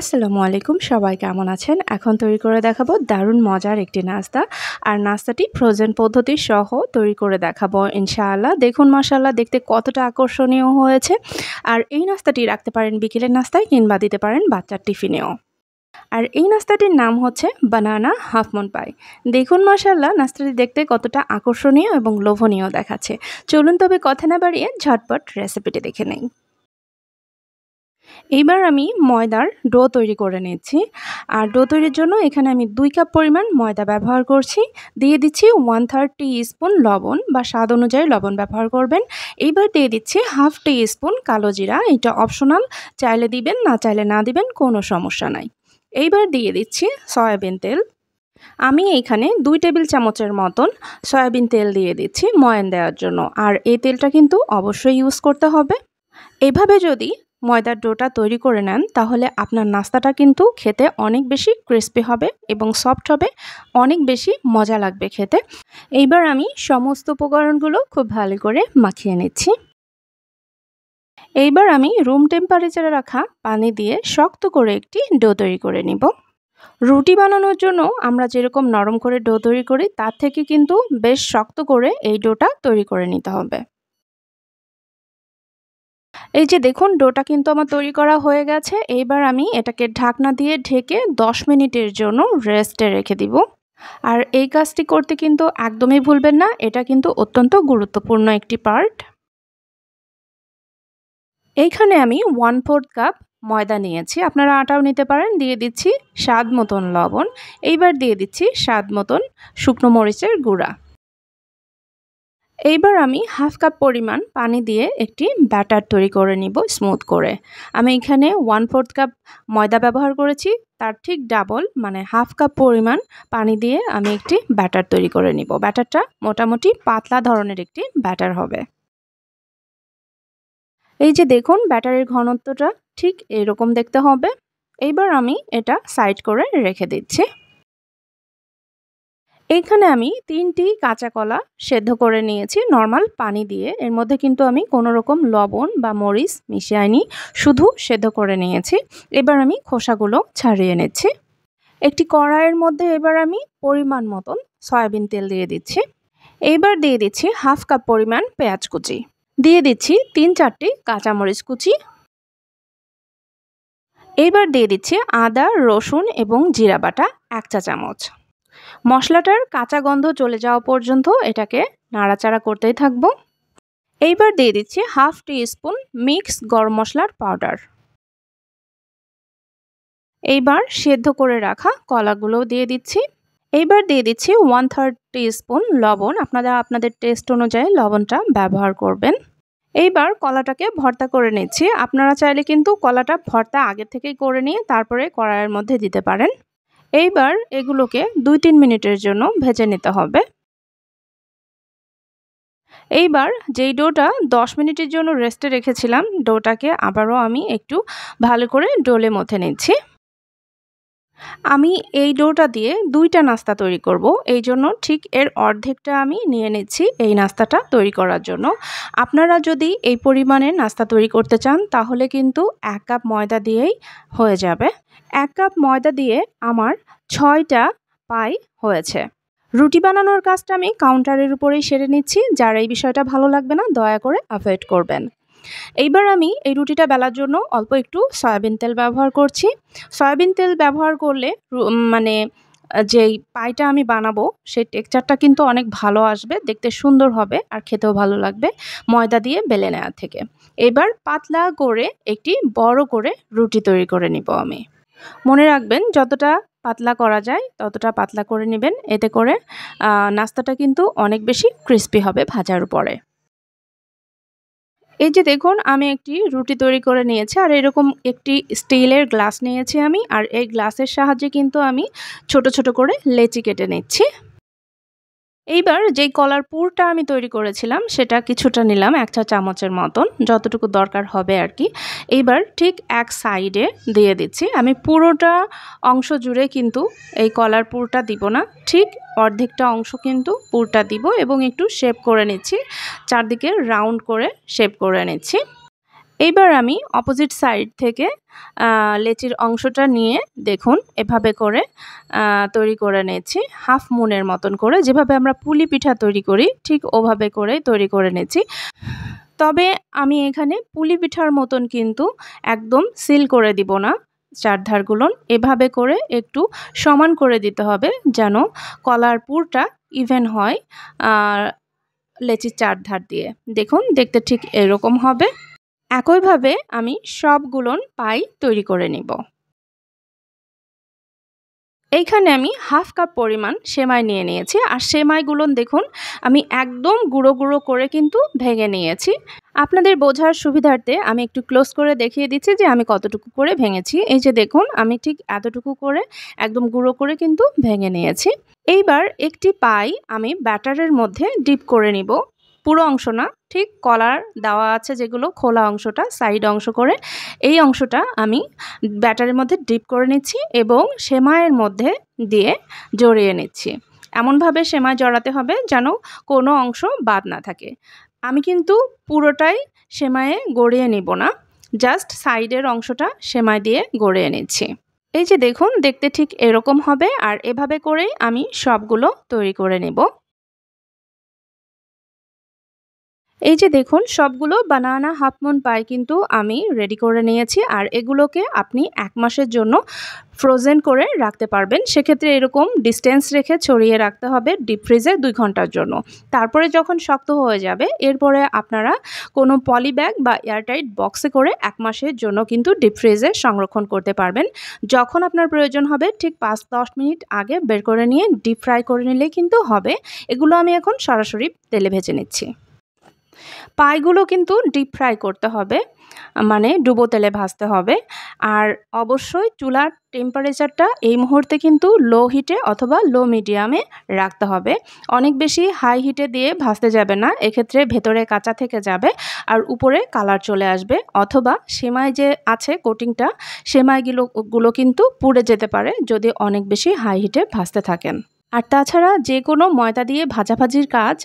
আসসালামু আলাইকুম, সবাই কেমন আছেন? এখন তৈরি করে দেখাবো দারুণ মজার একটি নাস্তা। আর নাস্তাটি ফ্রোজেন পদ্ধতি সহ তৈরি করে দেখাবো ইনশাআল্লাহ। দেখুন মাশাআল্লাহ দেখতে কতটা আকর্ষণীয় হয়েছে। আর এই নাস্তাটি রাখতে পারেন বিকেলের নাস্তায় কিংবা দিতে পারেন বাচ্চার টিফিনেও। আর এই নাস্তাটির নাম হচ্ছে বানানা হাফ মুন পাই। দেখুন মাশাআল্লাহ নাস্তাটি দেখতে কতটা আকর্ষণীয় এবং লোভনীয় দেখাচ্ছে। চলুন তবে কথা না বাড়িয়ে ঝটপট রেসিপিটি দেখে নেই। এইবার আমি ময়দার ডো তৈরি করে নিচ্ছি। আর ডো তৈরির জন্য এখানে আমি ২ কাপ পরিমাণ ময়দা ব্যবহার করছি। দিয়ে দিচ্ছি 1/3 টি-স্পুন লবণ বা স্বাদ অনুযায়ী লবণ ব্যবহার করবেন। এইবার দিয়ে দিচ্ছি 1/2 টি-স্পুন কালো জিরা। এটা অপশনাল, চাইলে দিবেন, না চাইলে না দিবেন, কোনো সমস্যা নাই। এইবার দিয়ে দিচ্ছি সয়াবিন তেল। আমি এখানে ২ টেবিল চামচের মতন সয়াবিন তেল দিয়ে দিচ্ছি ময়ান দেওয়ার জন্য। আর এই তেলটা কিন্তু অবশ্যই ইউজ করতে হবে। এভাবে যদি ময়দার ডোটা তৈরি করে নেন তাহলে আপনার নাস্তাটা কিন্তু খেতে অনেক বেশি ক্রিস্পি হবে এবং সফট হবে, অনেক বেশি মজা লাগবে খেতে। এইবার আমি সমস্ত উপকরণগুলো খুব ভালো করে মাখিয়ে নিচ্ছি। এইবার আমি রুম টেম্পারেচারে রাখা পানি দিয়ে শক্ত করে একটি ডো তৈরি করে নিব। রুটি বানানোর জন্য আমরা যেরকম নরম করে ডো তৈরি করি তার থেকে কিন্তু বেশ শক্ত করে এই ডোটা তৈরি করে নিতে হবে। এই যে দেখুন ডোটা কিন্তু আমার তৈরি করা হয়ে গেছে। এইবার আমি এটাকে ঢাকনা দিয়ে ঢেকে ১০ মিনিটের জন্য রেস্টে রেখে দিব। আর এই কাজটি করতে কিন্তু একদমই ভুলবেন না, এটা কিন্তু অত্যন্ত গুরুত্বপূর্ণ একটি পার্ট। এইখানে আমি 1/4 কাপ ময়দা নিয়েছি, আপনারা আটাও নিতে পারেন। দিয়ে দিচ্ছি স্বাদ মতন লবণ। এইবার দিয়ে দিচ্ছি স্বাদ মতন শুকনো মরিচের গুঁড়া। এইবার আমি 1/2 কাপ পরিমাণ পানি দিয়ে একটি ব্যাটার তৈরি করে নিব স্মুথ করে। আমি এখানে 1/4 কাপ ময়দা ব্যবহার করেছি, তার ঠিক ডাবল মানে 1/2 কাপ পরিমাণ পানি দিয়ে আমি একটি ব্যাটার তৈরি করে নিব। ব্যাটারটা মোটামুটি পাতলা ধরনের একটি ব্যাটার হবে। এই যে দেখুন ব্যাটারের ঘনত্বটা ঠিক এরকম দেখতে হবে। এইবার আমি এটা সাইড করে রেখে দিচ্ছি। এইখানে আমি ৩টি কাঁচা কলা সেদ্ধ করে নিয়েছি নরমাল পানি দিয়ে। এর মধ্যে কিন্তু আমি কোনো রকম লবণ বা মরিচ মিশাইনি, শুধু সেদ্ধ করে নিয়েছি। এবার আমি খোসাগুলো ছাড়িয়ে নিচ্ছি। একটি কড়াইয়ের মধ্যে এবার আমি পরিমাণ মতন সয়াবিন তেল দিয়ে দিচ্ছি। এইবার দিয়ে দিচ্ছি 1/2 কাপ পরিমাণ পেঁয়াজ কুচি। দিয়ে দিচ্ছি ৩-৪টি কাঁচামরিচ কুচি। এইবার দিয়ে দিচ্ছি আদা, রসুন এবং জিরা বাটা ১ চা চামচ। মশলাটার কাঁচা গন্ধ চলে যাওয়া পর্যন্ত এটাকে নাড়াচাড়া করতেই থাকবো। এইবার দিয়ে দিচ্ছি 1/2 টি-স্পুন মিক্স গরম মশলার পাউডার। এইবার সেদ্ধ করে রাখা কলাগুলো দিয়ে দিচ্ছি। এইবার দিয়ে দিচ্ছি 1/3 টি-স্পুন লবণ। আপনারা আপনাদের টেস্ট অনুযায়ী লবণটা ব্যবহার করবেন। এইবার কলাটাকে ভর্তা করে নিচ্ছি। আপনারা চাইলে কিন্তু কলাটা ভর্তা আগে থেকেই করে নিয়ে তারপরে কড়াইয়ের মধ্যে দিতে পারেন। এইবার এগুলোকে ২-৩ মিনিটের জন্য ভেজে নিতে হবে। এইবার যেই ডোটা ১০ মিনিটের জন্য রেস্টে রেখেছিলাম, ডোটাকে আবারও আমি একটু ভালো করে ডোলে মথে নিচ্ছি। আমি এই ডোটা দিয়ে ২টা নাস্তা তৈরি করব। এইজন্য ঠিক এর অর্ধেকটা আমি নিয়ে নিচ্ছি এই নাস্তাটা তৈরি করার জন্য। আপনারা যদি এই পরিমাণে নাস্তা তৈরি করতে চান তাহলে কিন্তু ১ কাপ ময়দা দিয়েই হয়ে যাবে। ১ কাপ ময়দা দিয়ে আমার ৬টা পাই হয়েছে। রুটি বানানোর কাজটা আমি কাউন্টারের উপরেই সেরে নিচ্ছি। যার এই বিষয়টা ভালো লাগবে না দয়া করে অ্যাভয়েড করবেন। এইবার আমি এই রুটিটা বেলার জন্য অল্প একটু সয়াবিন তেল ব্যবহার করছি। সয়াবিন তেল ব্যবহার করলে মানে যেই পাইটা আমি বানাবো সেই টেক্সচারটা কিন্তু অনেক ভালো আসবে, দেখতে সুন্দর হবে আর খেতেও ভালো লাগবে ময়দা দিয়ে বেলে নেওয়ার থেকে। এবার পাতলা করে একটি বড় করে রুটি তৈরি করে নিব আমি। মনে রাখবেন যতটা পাতলা করা যায় ততটা পাতলা করে নেবেন। এতে করে নাস্তাটা কিন্তু অনেক বেশি ক্রিস্পি হবে ভাজার পরে। এই যে দেখুন আমি একটি রুটি তৈরি করে নিয়েছি আর এরকম একটি স্টিলের গ্লাস নিয়েছি আমি। আর এই গ্লাসের সাহায্যে কিন্তু আমি ছোট ছোট করে লেচি কেটে নিচ্ছি। এইবার যেই কলার পুরটা আমি তৈরি করেছিলাম সেটা কিছুটা নিলাম ১ চা চামচের মতন, যতটুকু দরকার হবে আর কি। এইবার ঠিক এক সাইডে দিয়ে দিচ্ছি। আমি পুরোটা অংশ জুড়ে কিন্তু এই কলার পুরটা দিব না, ঠিক অর্ধেকটা অংশ কিন্তু পুরটা দিব এবং একটু শেপ করে নিচ্ছি, চারদিকে রাউন্ড করে শেপ করে নিচ্ছি। এইবার আমি অপোজিট সাইড থেকে লেচির অংশটা নিয়ে দেখুন এভাবে করে তৈরি করে নিয়েছি হাফ মুনের মতন করে, যেভাবে আমরা পুলি পিঠা তৈরি করি ঠিক ওভাবে করে তৈরি করে নিয়েছি। তবে আমি এখানে পুলি পিঠার মতন কিন্তু একদম সিল করে দিব না, চারধারগুলো এভাবে করে একটু সমান করে দিতে হবে যেন কলার পুরটা ইভেন হয় লেচির চারধার দিয়ে। দেখুন দেখতে ঠিক এরকম হবে। একইভাবে আমি সবগুলো পাই তৈরি করে নিব। এইখানে আমি হাফ কাপ পরিমাণ সেমাই নিয়ে নিয়েছি, আর সেমাইগুলো দেখুন আমি একদম গুঁড়ো গুঁড়ো করে কিন্তু ভেঙে নিয়েছি। আপনাদের বোঝার সুবিধার্থে আমি একটু ক্লোজ করে দেখিয়ে দিচ্ছি যে আমি কতটুকু করে ভেঙেছি। এই যে দেখুন আমি ঠিক এতটুকু করে একদম গুঁড়ো করে কিন্তু ভেঙে নিয়েছি। এইবার একটি পাই আমি ব্যাটারের মধ্যে ডিপ করে নিব, পুরো অংশ না, ঠিক কলার দেওয়া আছে যেগুলো খোলা অংশটা সাইড অংশ করে এই অংশটা আমি ব্যাটারের মধ্যে ডিপ করে নিচ্ছি এবং সেমাইয়ের মধ্যে দিয়ে জড়িয়ে নিচ্ছি। এমনভাবে সেমাই জড়াতে হবে যেন কোনো অংশ বাদ না থাকে। আমি কিন্তু পুরোটাই সেমাইয়ে গড়িয়ে নিব না, জাস্ট সাইডের অংশটা সেমাই দিয়ে গড়িয়ে নিচ্ছি। এই যে দেখুন দেখতে ঠিক এরকম হবে, আর এভাবে করেই আমি সবগুলো তৈরি করে নেব। এই যে দেখুন সবগুলো বানানা হাফ মুন পাই কিন্তু আমি রেডি করে নিয়েছি, আর এগুলোকে আপনি 1 মাসের জন্য ফ্রোজেন করে রাখতে পারবেন। সেক্ষেত্রে এরকম ডিস্টেন্স রেখে ছড়িয়ে রাখতে হবে ডিপ ফ্রিজে 2 ঘন্টার জন্য। তারপরে যখন শক্ত হয়ে যাবে এরপরে আপনারা কোনো পলি ব্যাগ বা এয়ারটাইট বক্সে করে 1 মাসের জন্য কিন্তু ডিপ ফ্রিজে সংরক্ষণ করতে পারবেন। যখন আপনার প্রয়োজন হবে ঠিক 5-10 মিনিট আগে বের করে নিয়ে ডিপ ফ্রাই করে নিলেই কিন্তু হবে। এগুলো আমি এখন সরাসরি তেলে ভেজে নিচ্ছি। পাইগুলো কিন্তু ডিপ ফ্রাই করতে হবে, মানে ডুবো তেলে ভাজতে হবে। আর অবশ্যই চুলার টেম্পারেচারটা এই মুহূর্তে কিন্তু লো হিটে অথবা লো মিডিয়ামে রাখতে হবে। অনেক বেশি হাই হিটে দিয়ে ভাজতে যাবে না, এক্ষেত্রে ভেতরে কাঁচা থেকে যাবে আর উপরে কালার চলে আসবে, অথবা সেমাই যে আছে কোটিংটা সেমাইগুলো কিন্তু পুড়ে যেতে পারে যদি অনেক বেশি হাই হিটে ভাজতে থাকেন। আর তাছাড়া যে কোনো ময়দা দিয়ে ভাজাভাজির কাজ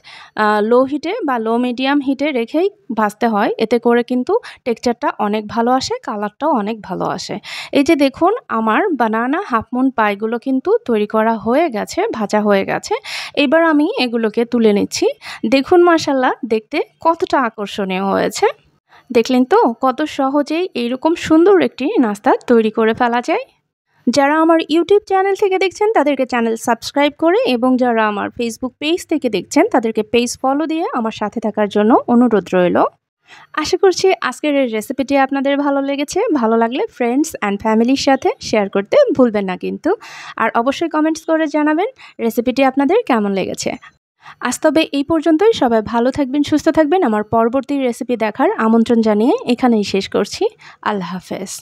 লো হিটে বা লো মিডিয়াম হিটে রেখেই ভাজতে হয়, এতে করে কিন্তু টেক্সচারটা অনেক ভালো আসে, কালারটাও অনেক ভালো আসে। এই যে দেখুন আমার বানানা হাফ মুন পাইগুলো কিন্তু তৈরি করা হয়ে গেছে, ভাজা হয়ে গেছে। এবার আমি এগুলোকে তুলে নিচ্ছি। দেখুন মাশাআল্লাহ দেখতে কতটা আকর্ষণীয় হয়েছে। দেখলেন তো কত সহজেই এইরকম সুন্দর একটি নাস্তা তৈরি করে ফেলা যায়। যারা আমার ইউটিউব চ্যানেল থেকে দেখছেন তাদেরকে চ্যানেল সাবস্ক্রাইব করে, এবং যারা আমার ফেসবুক পেজ থেকে দেখছেন তাদেরকে পেজ ফলো দিয়ে আমার সাথে থাকার জন্য অনুরোধ রইল। আশা করছি আজকের এই রেসিপিটি আপনাদের ভালো লেগেছে। ভালো লাগলে ফ্রেন্ডস অ্যান্ড ফ্যামিলির সাথে শেয়ার করতে ভুলবেন না কিন্তু। আর অবশ্যই কমেন্টস করে জানাবেন রেসিপিটি আপনাদের কেমন লেগেছে। আজ তবে এই পর্যন্তই। সবাই ভালো থাকবেন, সুস্থ থাকবেন। আমার পরবর্তী রেসিপি দেখার আমন্ত্রণ জানিয়ে এখানেই শেষ করছি। আল্লাহ হাফেজ।